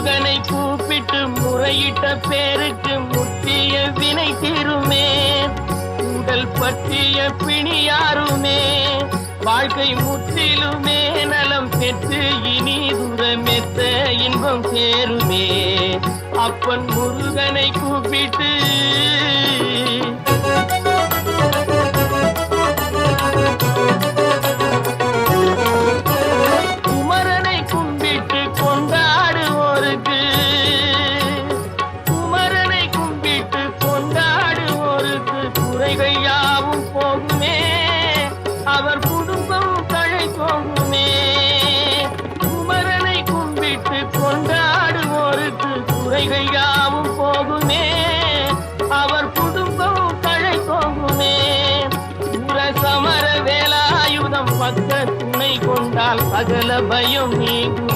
முருகனை கூப்பிட்டு முறையிட்ட பேருக்கு முற்றிய வினை தீருமே. உடல் பற்றிய பிணியாருமே வாழ்க்கை முற்றிலுமே நலம் பெற்று இனி தூரமெத்த இன்பம் சேருமே. அப்பன் முருகனை கூப்பிட்டு குமரனை கும்பிட்டு கொண்டாடுவோருக்கு குமரனை கும்பிட்டு கொண்டாடுவோருக்கு குறைகள் யாவும் போகுமே. அவர் குடும்பம் தழை போகுமே. குமரனை கும்பிட்டு கொண்டாடுவோருக்கு குறைகள் யாவும் போகுமே. அவர் குடும்பம் தழை போகுமே. சமர வேலாயுதம் பக்க துணை கொண்டால் சகல பயம் நீங்கும்.